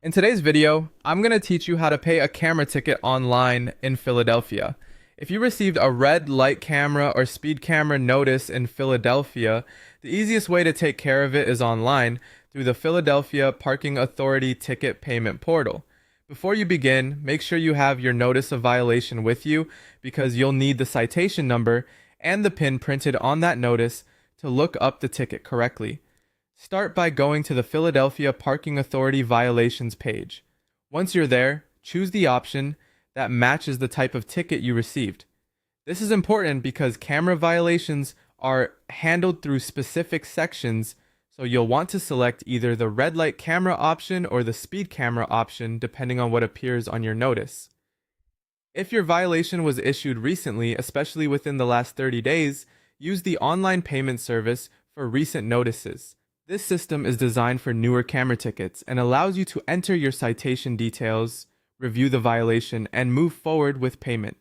In today's video, I'm going to teach you how to pay a camera ticket online in Philadelphia. If you received a red light camera or speed camera notice in Philadelphia, the easiest way to take care of it is online through the Philadelphia Parking Authority ticket payment portal. Before you begin, make sure you have your notice of violation with you because you'll need the citation number and the PIN printed on that notice to look up the ticket correctly. Start by going to the Philadelphia Parking Authority violations page. Once you're there, choose the option that matches the type of ticket you received. This is important because camera violations are handled through specific sections, so you'll want to select either the red light camera option or the speed camera option depending on what appears on your notice. If your violation was issued recently, especially within the last 30 days, use the online payment service for recent notices. This system is designed for newer camera tickets and allows you to enter your citation details, review the violation, and move forward with payment.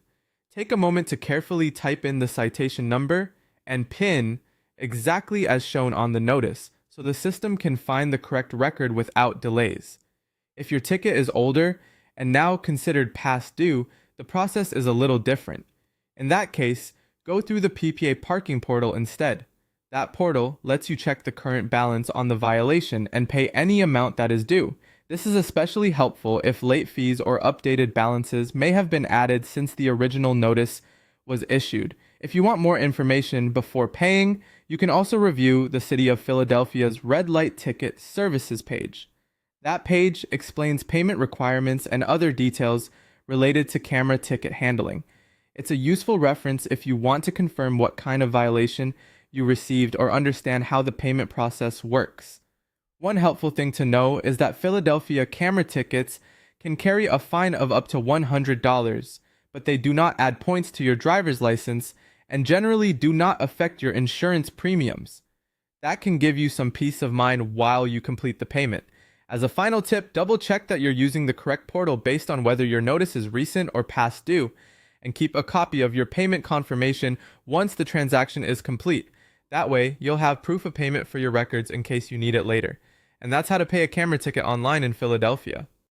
Take a moment to carefully type in the citation number and PIN exactly as shown on the notice, so the system can find the correct record without delays. If your ticket is older and now considered past due, the process is a little different. In that case, go through the PPA parking portal instead. That portal lets you check the current balance on the violation and pay any amount that is due. This is especially helpful if late fees or updated balances may have been added since the original notice was issued. If you want more information before paying, you can also review the City of Philadelphia's Red Light Ticket Services page. That page explains payment requirements and other details related to camera ticket handling. It's a useful reference if you want to confirm what kind of violation you received or understand how the payment process works. One helpful thing to know is that Philadelphia camera tickets can carry a fine of up to $100, but they do not add points to your driver's license and generally do not affect your insurance premiums. That can give you some peace of mind while you complete the payment. As a final tip, double check that you're using the correct portal based on whether your notice is recent or past due, and keep a copy of your payment confirmation once the transaction is complete. That way, you'll have proof of payment for your records in case you need it later. And that's how to pay a camera ticket online in Philadelphia.